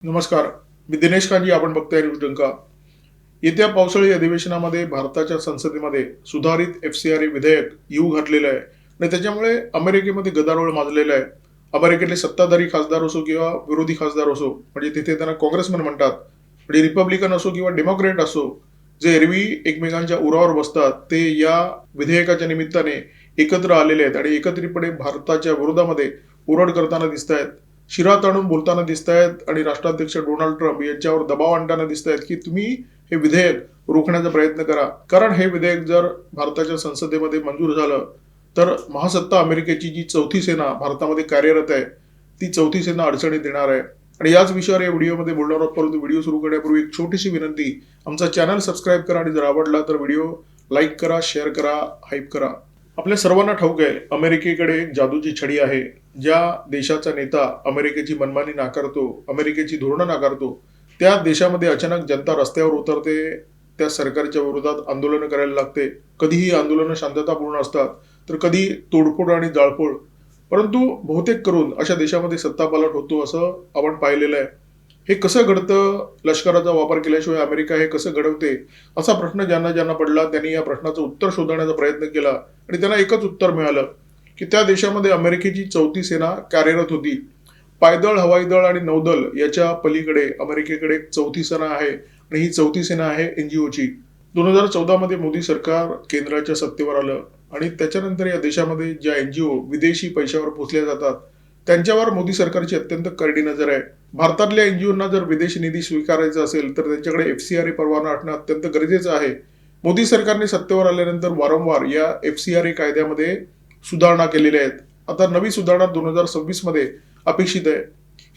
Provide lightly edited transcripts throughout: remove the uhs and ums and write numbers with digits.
नमस्कार. मी दिनेश कांजी. आपण बघताय न्यूज डंका. येत्या पावसाळी अधिवेशनामध्ये भारताच्या संसदेमध्ये सुधारित FCRA विधेयक येऊ घातलेलं आहे आणि त्याच्यामुळे अमेरिकेमध्ये गदारोळ माजलेला आहे. अमेरिकेतले सत्ताधारी खासदार असो किंवा विरोधी खासदार असो, म्हणजे तिथे त्यांना काँग्रेसमन म्हणतात, म्हणजे रिपब्लिकन असो किंवा डेमोक्रेट असो, जे एरवी एकमेकांच्या उरावर बसतात, ते या विधेयकाच्या निमित्ताने एकत्र आलेले आहेत आणि एकत्रितपणे भारताच्या विरोधामध्ये ओरड करताना दिसत आहेत. शिरा ताणून बोलताना दिसत आहेत आणि राष्ट्राध्यक्ष डोनाल्ड ट्रम्प यांच्यावर दबाव आणताना दिसत आहेत की तुम्ही हे विधेयक रोखण्याचा प्रयत्न करा. कारण हे विधेयक जर भारताच्या संसदेमध्ये मंजूर झालं तर महासत्ता अमेरिकेची जी चौथी सेना भारतामध्ये कार्यरत आहे, ती चौथी सेना अडचणीत येणार आहे. आणि याच विषयावर या व्हिडिओमध्ये बोलणार आहोत. परंतु व्हिडिओ सुरू करण्यापूर्वी एक छोटीशी विनंती, आमचा चॅनल सबस्क्राईब करा आणि जर आवडला तर व्हिडिओ लाईक करा, शेअर करा, हाईप करा. आपल्या सर्वांना ठाऊक आहे, अमेरिकेकडे एक जादूची छडी आहे. ज्या देशाचा नेता अमेरिकेची मनमानी नाकारतो, अमेरिकेची धोरणं नाकारतो, त्या देशामध्ये अचानक जनता रस्त्यावर उतरते, त्या सरकारच्या विरोधात आंदोलनं करायला लागते. कधीही आंदोलनं शांततापूर्ण असतात, तर कधी तोडफोड आणि जाळपोळ. परंतु बहुतेक करून अशा देशामध्ये सत्तापालट होतो असं आपण पाहिलेलं आहे. हे कसं घडतं? लष्कराचा वापर केल्याशिवाय अमेरिका हे कसं घडवते, असा प्रश्न ज्यांना ज्यांना पडला त्यांनी या प्रश्नाचं उत्तर शोधण्याचा प्रयत्न केला आणि त्यांना एकच उत्तर मिळालं की त्या देशामध्ये अमेरिकेची चौथी सेना कार्यरत होती. पायदळ, हवाई दळ आणि नौदल याच्या पलीकडे अमेरिकेकडे एक चौथी सेना आहे आणि ही चौथी सेना आहे NGOची. 2014 मध्ये मोदी सरकार केंद्राच्या सत्तेवर आलं आणि त्याच्यानंतर या देशामध्ये ज्या NGO विदेशी पैशावर पोचल्या जातात त्यांच्यावर मोदी सरकारची अत्यंत करडी नजर आहे. भारतातल्या NGOंना जर विदेशी निधी स्वीकारायचा असेल तर त्यांच्याकडे FCRA परवाना असणं अत्यंत गरजेचं आहे. मोदी सरकारने सत्तेवर आल्यानंतर वारंवार या FCRA कायद्यामध्ये सुधारणा केलेल्या आहेत. आता नवी सुधारणा 2026 मध्ये अपेक्षित आहे.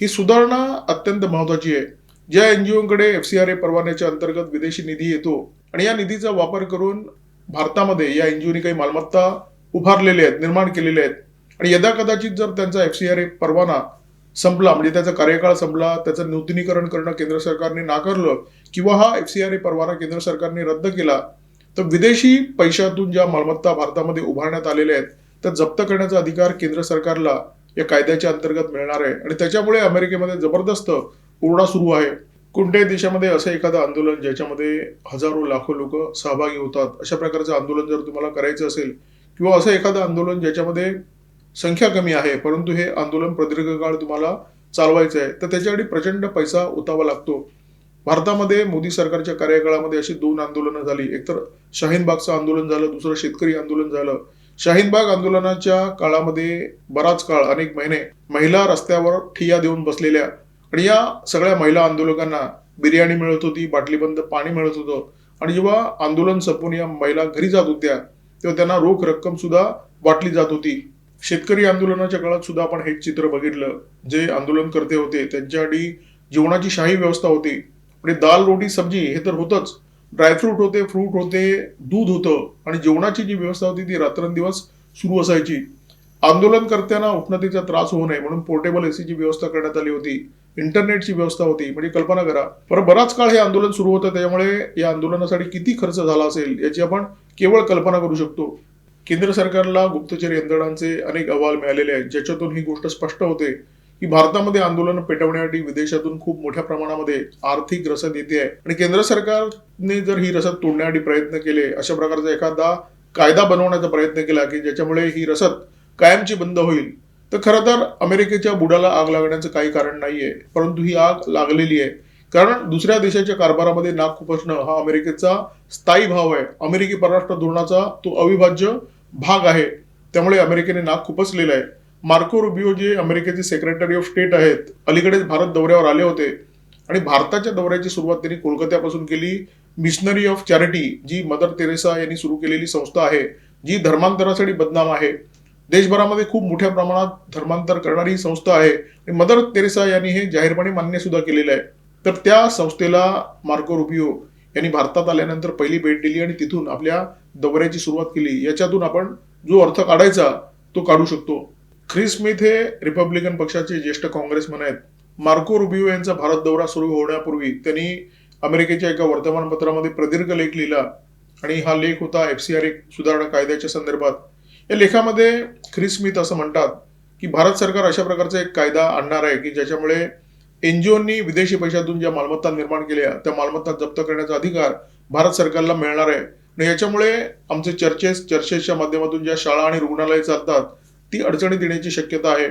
ही सुधारणा अत्यंत महत्वाची आहे. ज्या NGOंकडे FCRA परवान्याच्या अंतर्गत विदेशी निधी येतो आणि या निधीचा वापर करून भारतामध्ये या NGOनी काही मालमत्ता उभारलेल्या आहेत, निर्माण केलेल्या आहेत आणि यदा कदाचित जर त्यांचा FCRA परवाना संपला, म्हणजे त्याचा कार्यकाळ संपला, त्याचं नूतनीकरण करणं केंद्र सरकारने नाकारलं किंवा हा FCRA परवाना केंद्र सरकारने रद्द केला, तर विदेशी पैशातून ज्या मालमत्ता भारतामध्ये उभारण्यात आलेल्या आहेत त्या जप्त करण्याचा अधिकार केंद्र सरकारला या कायद्याच्या अंतर्गत मिळणार आहे. आणि त्याच्यामुळे अमेरिकेमध्ये जबरदस्त ओरडा सुरू आहे. कोणत्याही देशामध्ये असं एखादं आंदोलन ज्याच्यामध्ये हजारो लाखो लोक सहभागी होतात, अशा प्रकारचं आंदोलन जर तुम्हाला करायचं असेल किंवा असं एखादं आंदोलन ज्याच्यामध्ये संख्या कमी आहे परंतु हे आंदोलन प्रदीर्घ काळ तुम्हाला चालवायचं आहे, तर त्याच्यासाठी प्रचंड पैसा ओतावा लागतो. भारतामध्ये मोदी सरकारच्या कार्यकाळामध्ये अशी 2 आंदोलनं झाली. एकतर शाहीनबागचं आंदोलन झालं, दुसरं शेतकरी आंदोलन झालं. शाहीनबाग आंदोलनाच्या काळामध्ये बराच काळ, अनेक महिने महिला रस्त्यावर ठिय्या देऊन बसलेल्या आणि या सगळ्या महिला आंदोलकांना बिर्याणी मिळत होती, बाटलीबंद पाणी मिळत होतं आणि जेव्हा आंदोलन संपून या महिला घरी जात होत्या तेव्हा त्यांना रोख रक्कम सुद्धा वाटली जात होती. शेतकरी आंदोलनाच्या काळात सुद्धा आपण हेच चित्र बघितलं. जे आंदोलनकर्ते होते त्यांच्यासाठी जेवणाची शाही व्यवस्था होती. म्हणजे दाल, रोटी, सब्जी हे तर होतच, ड्रायफ्रूट होते, फ्रूट होते, दूध होतं आणि जेवणाची जी व्यवस्था होती ती रात्रंदिवस सुरू असायची. आंदोलनकर्त्यांना उष्णतेचा त्रास होऊ नये म्हणून पोर्टेबल AC ची व्यवस्था करण्यात आली होती. इंटरनेटची व्यवस्था होती. म्हणजे कल्पना करा, पण बराच काळ हे आंदोलन सुरू होतं, त्याच्यामुळे या आंदोलनासाठी किती खर्च झाला असेल याची आपण केवळ कल्पना करू शकतो. केंद्र सरकारला गुप्तचर यंत्रणांचे अनेक अहवाल मिळालेले आहेत ज्याच्यातून ही गोष्ट स्पष्ट होते की भारतामध्ये आंदोलन पेटवण्यासाठी विदेशातून खूप मोठ्या प्रमाणामध्ये आर्थिक रसद येते आहे आणि केंद्र सरकारने जर ही रसद तोडण्यासाठी प्रयत्न केले, अशा प्रकारचा एखादा कायदा बनवण्याचा प्रयत्न केला की ज्याच्यामुळे ही रसद कायमची बंद होईल, तर खरं तर अमेरिकेच्या बुडाला आग लागण्याचं काही कारण नाहीये. परंतु ही आग लागलेली आहे. कारण दुसऱ्या देशाच्या कारभारामध्ये नाक खुपसणं हा अमेरिकेचा स्थायी भाव आहे. अमेरिकी परराष्ट्र धोरणाचा तो अविभाज्य भाग आहे. त्यामुळे अमेरिकेने नाक खुपसलेलं आहे. मार्को रुबियो जे अमेरिकेचे सेक्रेटरी ऑफ स्टेट आहेत, अलीकडेच भारत दौऱ्यावर आले होते आणि भारताच्या दौऱ्याची सुरुवात त्यांनी कोलकात्यापासून केली. मिशनरी ऑफ चॅरिटी, जी मदर तेरेसा यांनी सुरू केलेली संस्था आहे, जी धर्मांतरासाठी बदनाम आहे. देशभरामध्ये खूप मोठ्या प्रमाणात धर्मांतर करणारी ही संस्था आहे आणि मदर तेरेसा यांनी हे जाहीरपणे मान्य सुद्धा केलेलं आहे. तर त्या संस्थेला मार्को रुबियो यांनी भारतात आल्यानंतर पहिली भेट दिली आणि तिथून आपल्या दौऱ्याची सुरुवात केली. याच्यातून आपण जो अर्थ काढायचा तो काढू शकतो. ख्रिस स्मिथ हे रिपब्लिकन पक्षाचे ज्येष्ठ काँग्रेसमन आहेत. मार्को रुबियो यांचा भारत दौरा सुरू होण्यापूर्वी त्यांनी अमेरिकेच्या एका वर्तमानपत्रामध्ये प्रदीर्घ लेख लिहिला आणि हा लेख होता FCRA सुधारणा कायद्याच्या संदर्भात. या लेखामध्ये ख्रिस स्मिथ असं म्हणतात की भारत सरकार अशा प्रकारचा एक कायदा आणणार आहे की ज्याच्यामुळे एनजीओनी विदेशी पैशातून ज्या मालमत्ता निर्माण केल्या त्या मालमत्ता जप्त करण्याचा अधिकार भारत सरकारला मिळणार आहे. आणि याच्यामुळे आमचे चर्चेच्या माध्यमातून ज्या शाळा आणि रुग्णालये चालतात ती अडचणीत येण्याची शक्यता आहे.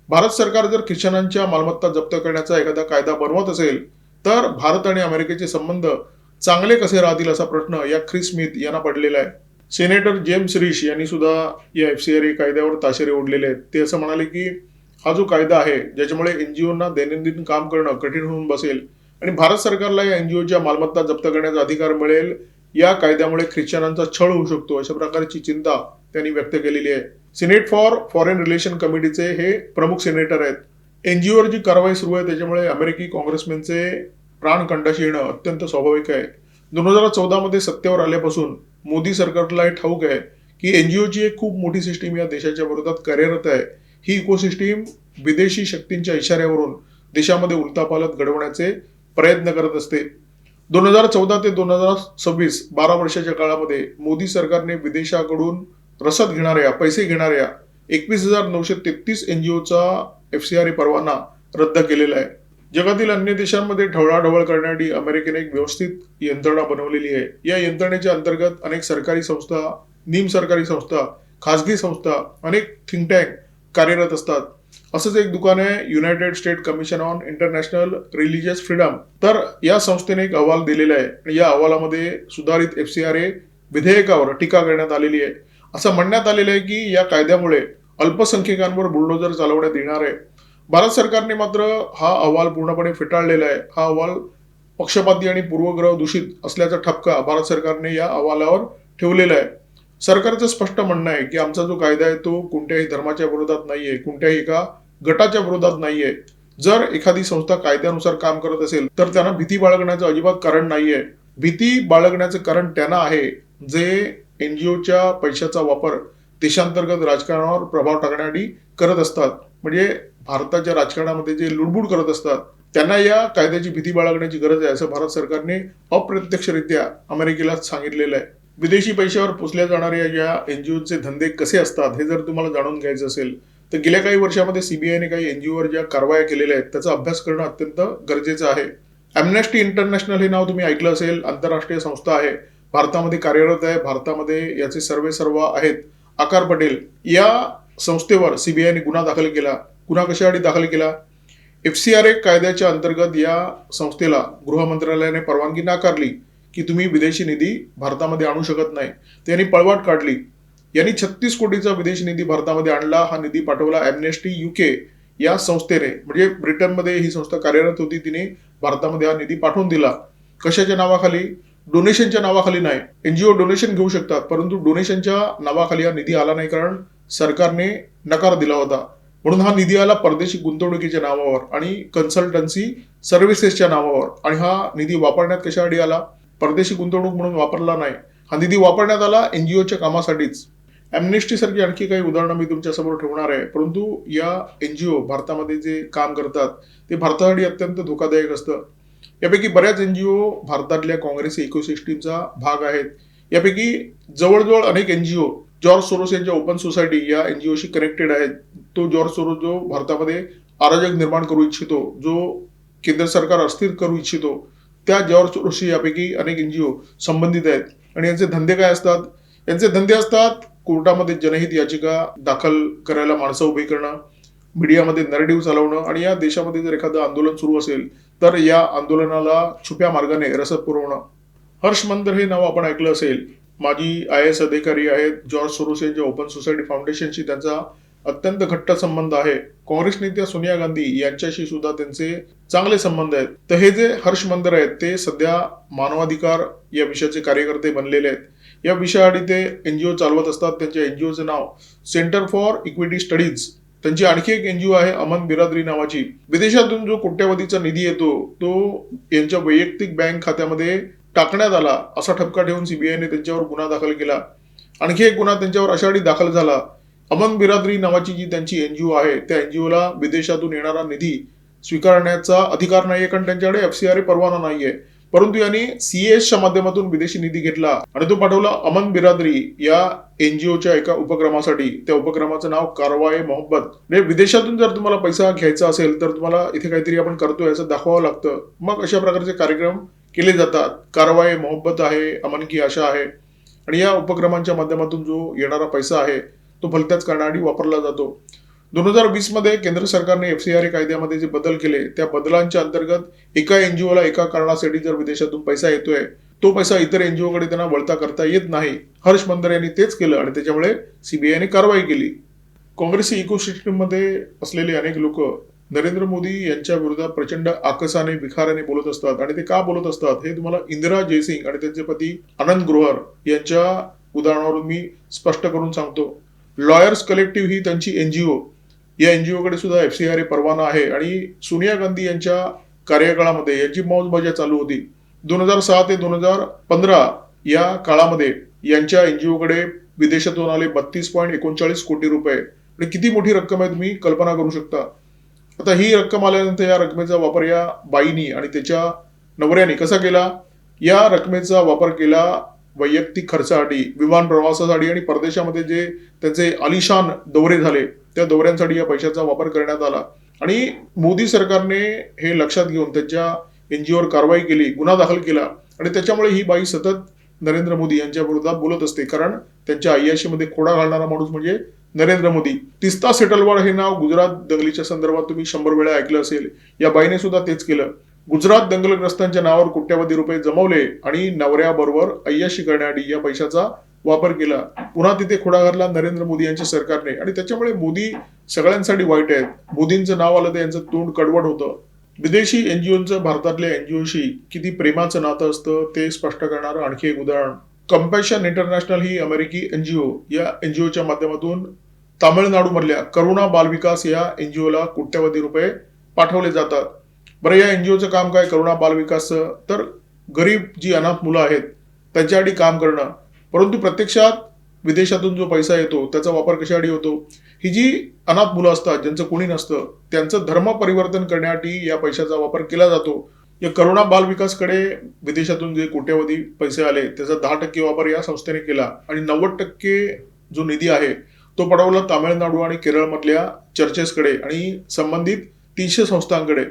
भारत सरकार जर ख्रिश्चनांच्या मालमत्ता जप्त करण्याचा एखादा कायदा बनवत असेल तर भारत आणि अमेरिकेचे संबंध चांगले कसे राहतील असा प्रश्न या ख्रिस स्मिथ यांना पडलेला आहे. सेनेटर जेम्स रिश यांनी सुद्धा या एफसीआरए कायद्यावर ताशेरे ओढलेले आहेत. ते असं म्हणाले की हा जो कायदा आहे ज्याच्यामुळे एनजीओना दैनंदिन काम करणं कठीण होऊन बसेल आणि भारत सरकारला या एनजीओच्या मालमत्ता जप्त करण्याचा अधिकार मिळेल, या कायद्यामुळे ख्रिश्चनांचा छळ होऊ शकतो अशा प्रकारची चिंता त्यांनी व्यक्त केलेली आहे. सिनेट फॉर फॉरेन रिलेशन कमिटीचे हे प्रमुख सेनेटर आहेत. एनजीओवर जी कारवाई सुरू आहे त्याच्यामुळे अमेरिकी काँग्रेसमॅनचे प्राण कंठाशी येणं अत्यंत स्वाभाविक आहे. 2014 मध्ये सत्तेवर आल्यापासून मोदी सरकारला हे ठाऊक आहे की एनजीओची एक खूप मोठी सिस्टीम या देशाच्या विरोधात कार्यरत आहे. ही इकोसिस्टीम विदेशी शक्तींच्या इशाऱ्यावरून देशामध्ये उलथापालथ घडवण्याचे प्रयत्न करत असते. 2014 ते 2026 12 वर्षाच्या काळामध्ये मोदी सरकारने विदेशाकडून रसद घेणाऱ्या पैसे घेणाऱ्या 21,933 एनजीओचा एफसीआरए परवाना रद्द केलेला आहे. जगातील अन्य देशांमध्ये ढवळाढवळ करण्यासाठी अमेरिकेने एक व्यवस्थित यंत्रणा बनवलेली आहे. या यंत्रणेच्या अंतर्गत अनेक सरकारी संस्था, निमसरकारी संस्था, खासगी संस्था, अनेक थिंक टँक कार्यरत असतात. असंच एक दुकान आहे United state commission on international religious freedom. तर या संस्थेने एक अहवाल दिलेला आहे. या अहवालामध्ये सुधारित एफसीआरए विधेयकावर टीका करण्यात आलेली आहे. असं म्हणण्यात आलेलं आहे की या कायद्यामुळे अल्पसंख्याकांवर बुलडोजर चालवण्यात येणार आहे. भारत सरकारने मात्र हा अहवाल पूर्णपणे फेटाळलेला आहे. हा अहवाल पक्षपाती आणि पूर्वग्रह दूषित असल्याचा ठपका भारत सरकारने या अहवालावर ठेवलेला आहे. सरकारचं स्पष्ट म्हणणं आहे की आमचा जो कायदा आहे तो कोणत्याही धर्माच्या विरोधात नाहीये, कोणत्याही एका गटाच्या विरोधात नाहीये. जर एखादी संस्था कायद्यानुसार काम करत असेल तर त्यांना भीती बाळगण्याचं अजिबात कारण नाहीये. भीती बाळगण्याचं कारण त्यांना आहे जे एनजीओच्या पैशाचा वापर देशांतर्गत राजकारणावर प्रभाव टाकण्यासाठी करत असतात. म्हणजे भारताच्या राजकारणामध्ये जे लुडबुड करत असतात त्यांना या कायद्याची भीती बाळगण्याची गरज आहे असं भारत सरकारने अप्रत्यक्षरित्या अमेरिकेला सांगितलेलं आहे. विदेशी पैशावर पोचल्या जाणाऱ्या या एनजीओचे धंदे कसे असतात हे जर तुम्हाला जाणून घ्यायचं असेल तर गेल्या काही वर्षामध्ये सीबीआयने काही एनजीओवर ज्या कारवाया केलेल्या आहेत त्याचा अभ्यास करणं अत्यंत गरजेचं आहे. अम्नेस्टी इंटरनॅशनल हे नाव तुम्ही ऐकलं असेल. आंतरराष्ट्रीय संस्था आहे, भारतामध्ये कार्यरत आहे. भारतामध्ये याचे सर्वेसर्वा आहेत आकार पटेल. या संस्थेवर सीबीआयने गुन्हा दाखल केला. गुन्हा कशासाठी दाखल केला? एफसीआरए कायद्याच्या अंतर्गत या संस्थेला गृह मंत्रालयाने परवानगी नाकारली की तुम्ही विदेशी निधी भारतामध्ये आणू शकत नाही. त्यांनी पळवाट काढली. यांनी 36 कोटीचा विदेशी निधी भारतामध्ये आणला. हा निधी पाठवला अम्नेस्टी यूके या संस्थेने. म्हणजे ब्रिटनमध्ये ही संस्था कार्यरत होती, तिने भारतामध्ये हा निधी पाठवून दिला. कशाच्या नावाखाली? डोनेशनच्या नावाखाली नाही. एनजीओ डोनेशन घेऊ शकतात परंतु डोनेशनच्या नावाखाली हा निधी आला नाही कारण सरकारने नकार दिला होता. म्हणून हा निधी आला परदेशी गुंतवणुकीच्या नावावर आणि कन्सल्टन्सी सर्व्हिसेसच्या नावावर. आणि हा निधी वापरण्यात कशासाठी आला? परदेशी गुंतवणूक म्हणून वापरला नाही. हा निधी वापरण्यात आला एनजीओच्या कामासाठीच. अम्नेस्टी सारखी आणखी काही उदाहरणं मी तुमच्या समोर ठेवणार आहे. परंतु या एनजीओ भारतामध्ये जे काम करतात ते भारतासाठी अत्यंत धोकादायक असतं. यापैकी बऱ्याच एनजीओ भारतातल्या काँग्रेस इकोसिस्टीमचा भाग आहेत. यापैकी जवळजवळ अनेक एनजीओ जॉर्ज सोरोस यांच्या ओपन सोसायटी या एनजीओशी कनेक्टेड आहेत. तो जॉर्ज सोरोस जो भारतामध्ये अराजक निर्माण करू इच्छितो, जो केंद्र सरकार अस्थिर करू इच्छितो, त्या जॉर्ज सोरोसशी यापैकी अनेक एनजीओ संबंधित आहेत. आणि यांचे धंदे काय असतात? यांचे धंदे असतात कोर्टामध्ये जनहित याचिका दाखल करायला माणसं उभी करणं, मीडियामध्ये नरेटिव्ह चालवणं आणि या देशामध्ये जर एखादं आंदोलन सुरू असेल तर या आंदोलनाला छुप्या मार्गाने रसद पुरवणं. हर्ष मंदर हे नाव आपण ऐकलं असेल. माजी IAS अधिकारी आहेत. जॉर्ज सोरोस यांच्या ओपन सोसायटी फाउंडेशनशी त्यांचा अत्यंत घट्ट संबंध आहे. काँग्रेस नेत्या सोनिया गांधी यांच्याशी सुद्धा त्यांचे चांगले संबंध आहेत. तर हे जे हर्ष मंदर आहेत ते सध्या मानवाधिकार या विषयाचे कार्यकर्ते बनलेले आहेत. या विषयासाठी ते एनजीओ चालवत असतात. त्यांच्या एनजीओचं नाव सेंटर फॉर इक्विटी स्टडीज. त्यांची आणखी एक एनजीओ आहे अमन बिरादरी नावाची. विदेशातून जो कोट्यवधीचा निधी येतो तो यांच्या वैयक्तिक बँक खात्यामध्ये टाकण्यात आला असा ठपका ठेवून सीबीआयने त्यांच्यावर गुन्हा दाखल केला. आणखी एक गुन्हा त्यांच्यावर अशासाठी दाखल झाला. अमन बिरादरी नावाची जी त्यांची एनजीओ आहे त्या एनजीओला विदेशातून येणारा निधी स्वीकारण्याचा अधिकार नाहीये कारण त्यांच्याकडे एफसीआरए परवाना नाहीये. परंतु यांनी सीएसच्या माध्यमातून विदेशी निधी घेतला आणि तो पाठवला अमन बिरादरी या एनजीओच्या एका उपक्रमासाठी. त्या उपक्रमाचं नाव कारवाई मोहब्बत. म्हणजे विदेशातून जर तुम्हाला पैसा घ्यायचा असेल तर तुम्हाला इथे काहीतरी आपण करतोय असं दाखवावं लागतं. मग अशा प्रकारचे कार्यक्रम केले जातात. कारवाई मोहब्बत आहे, अमन की आशा आहे आणि या उपक्रमांच्या माध्यमातून जो येणारा पैसा आहे तो भलत्याच कारणासाठी वापरला जातो. 2020 मध्ये केंद्र सरकारने एफसीआरए कायद्यामध्ये जे बदल केले त्या बदलांच्या अंतर्गत एका एनजीओला एका कारणासाठी जर विदेशातून पैसा येतोय तो पैसा इतर एनजीओ कडे त्यांना वळता करता येत नाही. हर्ष मंदर यांनी तेच केलं आणि त्याच्यामुळे सीबीआयने कारवाई केली. काँग्रेसी इकोसिस्टम मध्ये असलेले अनेक लोक नरेंद्र मोदी यांच्या विरोधात प्रचंड आकसाने विखाराने बोलत असतात आणि ते का बोलत असतात हे तुम्हाला इंदिरा जयसिंग आणि त्यांचे पती आनंद ग्रोव्हर यांच्या उदाहरणावरून मी स्पष्ट करून सांगतो. लॉयर्स कलेक्टिव्ह ही त्यांची एनजीओ. या एनजीओ कडे सुद्धा एफसीआरए परवाना आहे आणि सोनिया गांधी यांच्या कार्यकाळामध्ये याची मौजमजा चालू होती. 2006 ते 2015 या काळामध्ये यांच्या एनजीओ कडे विदेशातून आले 32.39 कोटी रुपये. आणि किती मोठी रक्कम आहे तुम्ही कल्पना करू शकता. आता ही रक्कम आल्यानंतर या रकमेचा वापर या बाईनी आणि त्याच्या नवऱ्याने कसा केला. या रकमेचा वापर केला वैयक्तिक खर्चासाठी, विमान प्रवासासाठी आणि परदेशामध्ये जे त्यांचे आलिशान दौरे झाले त्या दौऱ्यांसाठी या पैशाचा वापर करण्यात आला. आणि मोदी सरकारने हे लक्षात घेऊन त्यांच्या एनजीओवर कारवाई केली, गुन्हा दाखल केला आणि त्याच्यामुळे ही बाई सतत नरेंद्र मोदी यांच्या विरोधात बोलत असते. कारण त्यांच्या अय्याशीमध्ये खोडा घालणारा माणूस म्हणजे नरेंद्र मोदी. तिस्ता सेटलवाड हे नाव गुजरात दंगलीच्या संदर्भात तुम्ही 100 वेळा ऐकलं असेल. या बाईने सुद्धा तेच केलं. गुजरात दंगलग्रस्तांच्या नावावर कोट्यावधी रुपये जमवले आणि नवऱ्याबरोबर अय्याशी करण्यासाठी या पैशाचा वापर केला. पुन्हा तिथे खोडा घातला नरेंद्र मोदी यांच्या सरकारने आणि त्याच्यामुळे मोदी सगळ्यांसाठी वाईट आहेत. मोदींचं नाव आलं तर यांचं तोंड कडवट होतं. विदेशी एनजीओचं भारतातल्या एनजीओशी किती प्रेमाचं नातं असतं ते स्पष्ट करणारं आणखी एक उदाहरण. कंपॅशन इंटरनॅशनल ही अमेरिकी एनजीओ. या एनजीओच्या माध्यमातून तामिळनाडूमधल्या करुणा बालविकास या एनजीओला कोट्यावधी रुपये पाठवले जातात. बरं, या एनजीओचं काम काय करुणा बालविकासचं? तर गरीब जी अनाथ मुलं आहेत त्यांच्यासाठी काम करणं. परंतु प्रत्यक्षात विदेशातून जो पैसा येतो त्याचा वापर कशासाठी होतो. ही जी अनाथ मुलं असतात ज्यांचं कोणी नसतं त्यांचं धर्म परिवर्तन करण्यासाठी या पैशाचा वापर केला जातो. या करुणा बाल विकासकडे विदेशातून जे कोट्यावधी पैसे आले त्याचा 10% वापर या संस्थेने केला आणि 90% जो निधी आहे तो पडवला तामिळनाडू आणि केरळमधल्या चर्चेसकडे आणि संबंधित 300 संस्थांकडे.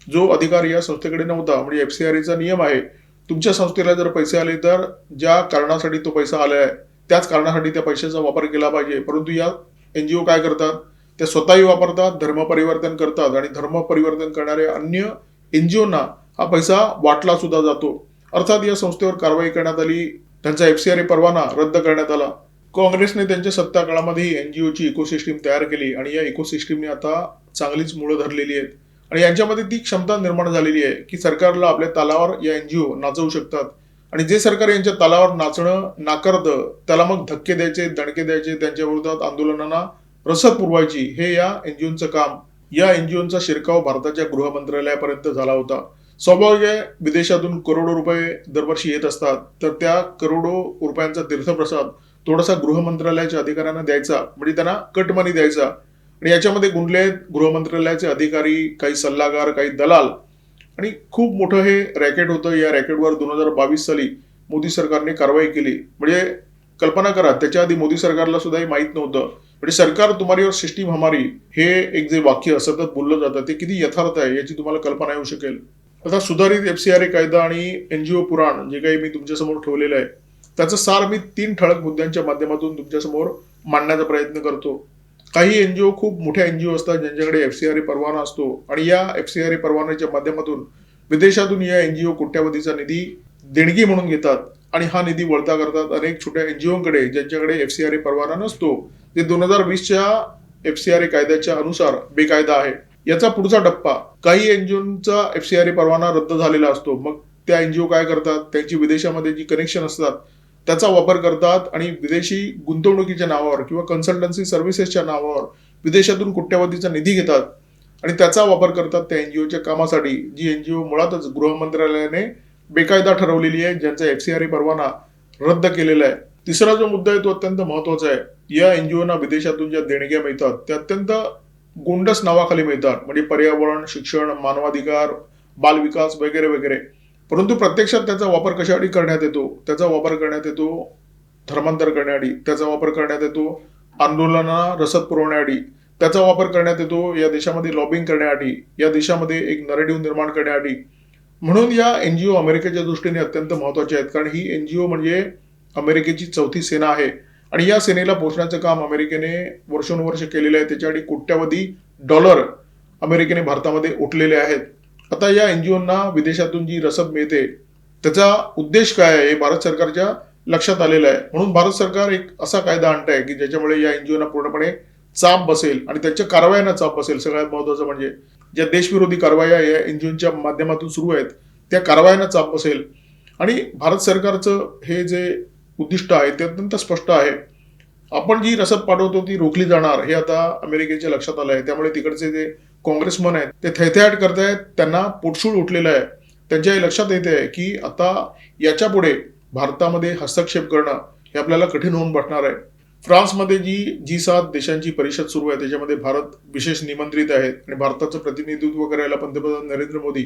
जो अधिकार या संस्थेकडे नव्हता. म्हणजे एफसीआरएचा नियम आहे तुमच्या संस्थेला जर पैसे आले तर ज्या कारणासाठी तो पैसा आलाय त्याच कारणासाठी त्या पैशाचा वापर केला पाहिजे. परंतु या एनजीओ काय करतात, त्या स्वतःही वापरतात, धर्म परिवर्तन करतात आणि धर्म परिवर्तन करणाऱ्या अन्य एनजीओना हा पैसा वाटला सुद्धा जातो. अर्थात या संस्थेवर कारवाई करण्यात आली. त्यांचा एफसीआरए परवाना रद्द करण्यात आला. काँग्रेसने त्यांच्या सत्ता काळामध्ये एनजीओची इकोसिस्टीम तयार केली आणि या इकोसिस्टीमने आता चांगलीच मुळं धरलेली आहेत आणि यांच्यामध्ये ती क्षमता निर्माण झालेली आहे की सरकारला आपल्या तालावर या एनजीओ नाचवू शकतात. आणि जे सरकार यांच्या तालावर नाचणं नाकारतं त्याला मग धक्के द्यायचे, दणके द्यायचे, त्यांच्या विरोधात आंदोलनांना रसद पुरवायची, हे या एनजीओचं काम. या एनजीओचा शिरकाव भारताच्या गृह मंत्रालयापर्यंत झाला होता. स्वाभाविक आहे, विदेशातून करोडो रुपये दरवर्षी येत असतात तर त्या करोडो रुपयांचा तीर्थप्रसाद थोडासा गृह मंत्रालयाच्या अधिकाऱ्यांना द्यायचा, म्हणजे त्यांना कट मनी द्यायचा. आणि याच्यामध्ये गुंतले आहेत गृह मंत्रालयाचे अधिकारी, काही सल्लागार, काही दलाल आणि खूप मोठं हे रॅकेट होतं. या रॅकेटवर 2022 साली मोदी सरकारने कारवाई केली. म्हणजे कल्पना करा, त्याच्या आधी मोदी सरकारला सुद्धा हे माहीत नव्हतं. म्हणजे सरकार तुम्हारी और सिस्टीम हमारी हे एक जे वाक्य सतत बोललं जातं ते किती यथार्थ आहे याची तुम्हाला कल्पना येऊ शकेल. आता सुधारित एफसीआरए कायदा आणि एनजीओ पुराण जे काही मी तुमच्यासमोर ठेवलेलं आहे त्याचं सार मी 3 ठळक मुद्द्यांच्या माध्यमातून तुमच्यासमोर मांडण्याचा प्रयत्न करतो. काही एनजीओ खूप मोठ्या एनजीओ असतात ज्यांच्याकडे एफसीआरए परवाना असतो आणि या एफसीआरए परवान्याच्या माध्यमातून विदेशातून या एनजीओ कोट्यावधीचा निधी देणगी म्हणून घेतात आणि हा निधी वळता करतात अनेक छोट्या एनजीओकडे ज्यांच्याकडे एफसीआरए परवाना नसतो, जे 2020च्या एफसीआरए कायद्याच्या अनुसार बेकायदा आहे. याचा पुढचा टप्पा, काही एनजीओचा एफसीआरए परवाना रद्द झालेला असतो. मग त्या एनजीओ काय करतात, त्यांची विदेशामध्ये जी कनेक्शन असतात त्याचा वापर करतात आणि विदेशी गुंतवणुकीच्या नावावर किंवा कन्सल्टन्सी सर्व्हिसेसच्या नावावर विदेशातून कोट्यावधीचा निधी घेतात आणि त्याचा वापर करतात त्या एनजीओच्या कामासाठी, जी एनजीओ मुळातच गृह मंत्रालयाने बेकायदा ठरवलेली आहे, ज्यांचा एफसीआरए परवाना रद्द केलेला आहे. तिसरा जो मुद्दा आहे तो अत्यंत महत्वाचा आहे. या एनजीओना विदेशातून ज्या देणग्या मिळतात त्या अत्यंत गोंडस नावाखाली मिळतात, म्हणजे पर्यावरण, शिक्षण, मानवाधिकार, बालविकास वगैरे वगैरे. परंतु प्रत्यक्षात त्याचा वापर कशासाठी करण्यात येतो? त्याचा वापर करण्यात येतो धर्मांतर करण्यासाठी, त्याचा वापर करण्यात येतो आंदोलनाला रसद पुरवण्यासाठी, त्याचा वापर करण्यात येतो या देशामध्ये लॉबिंग करण्यासाठी, या देशामध्ये एक नरेटिव्ह निर्माण करण्यासाठी. म्हणून या एनजीओ अमेरिकेच्या दृष्टीने अत्यंत महत्वाच्या आहेत, कारण ही एनजीओ म्हणजे अमेरिकेची चौथी सेना आहे आणि या सेनेला पोचण्याचं काम अमेरिकेने वर्षोनुवर्ष केलेलं आहे. त्याच्यासाठी कोट्यावधी डॉलर अमेरिकेने भारतामध्ये ओतलेले आहेत. आता या एनजीओना विदेशातून जी रसद मिळते त्याचा उद्देश काय आहे हे भारत सरकारच्या लक्षात आलेलं आहे. म्हणून भारत सरकार एक असा कायदा आणत आहे की ज्याच्यामुळे या एनजीओना पूर्णपणे चाप बसेल आणि त्यांच्या कारवायांना चाप बसेल. सगळ्यात महत्वाचं म्हणजे ज्या देशविरोधी कारवाया या एनजीओच्या माध्यमातून सुरू आहेत त्या कारवायांना चाप बसेल. आणि भारत सरकारचं हे जे उद्दिष्ट आहे ते अत्यंत स्पष्ट आहे. आपण जी रसद पाठवतो ती रोखली जाणार हे आता अमेरिकेच्या लक्षात आलं आहे. त्यामुळे तिकडचे जे काँग्रेसमन आहेत ते थैथयाट करतायत, त्यांना पोटशूळ उठलेलं आहे. त्यांच्या हे लक्षात येते आहे की आता याच्या पुढे भारतामध्ये हस्तक्षेप करणं हे आपल्याला कठीण होऊन बसणार आहे. फ्रान्समध्ये जी7 देशांची परिषद सुरू आहे त्याच्यामध्ये भारत विशेष निमंत्रित आहेत आणि भारताचं प्रतिनिधित्व करायला पंतप्रधान नरेंद्र मोदी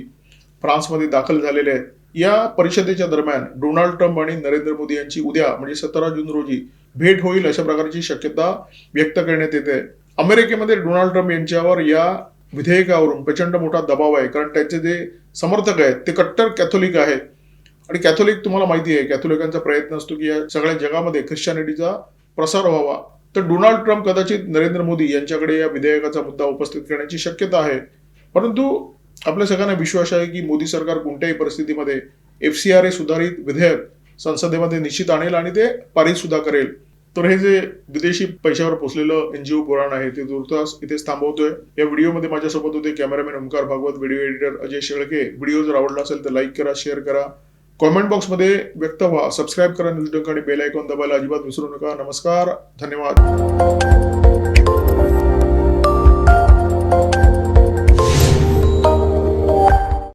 फ्रान्समध्ये दाखल झालेले आहेत. या परिषदेच्या दरम्यान डोनाल्ड ट्रम्प आणि नरेंद्र मोदी यांची उद्या म्हणजे 17 जून रोजी भेट होईल अशा प्रकारची शक्यता व्यक्त करण्यात येते. अमेरिकेमध्ये डोनाल्ड ट्रम्प यांच्यावर या विधेयकावरून प्रचंड मोठा दबाव आहे, कारण त्यांचे जे समर्थक आहेत ते कट्टर कॅथोलिक आहेत आणि कॅथोलिक तुम्हाला माहिती आहे कॅथोलिकांचा प्रयत्न असतो की या सगळ्या जगामध्ये ख्रिश्चॅनिटीचा प्रसार व्हावा. तर डोनाल्ड ट्रम्प कदाचित नरेंद्र मोदी यांच्याकडे या विधेयकाचा मुद्दा उपस्थित करण्याची शक्यता आहे. परंतु आपल्या सगळ्यांना विश्वास आहे की मोदी सरकार कोणत्याही परिस्थितीमध्ये FCRA सुधारित विधेयक संसदेमध्ये निश्चित आणेल आणि ते पारित सुद्धा करेल. तर हे जे विदेशी पैशावर पोचलेलं एनजीओ पुराण आहे ते तुर्तास इथेच थांबवतोय. या व्हिडिओमध्ये माझ्यासोबत होते cameraman Omkar Bhagwat, video editor Ajay Shelke. Video जर आवडला असेल तर लाईक करा, शेअर करा, कॉमेंट बॉक्समध्ये व्यक्त व्हा, सबस्क्राईब करा न्यूज डंक आणि बेल आयकॉन दाबायला अजिबात विसरू नका. नमस्कार, धन्यवाद.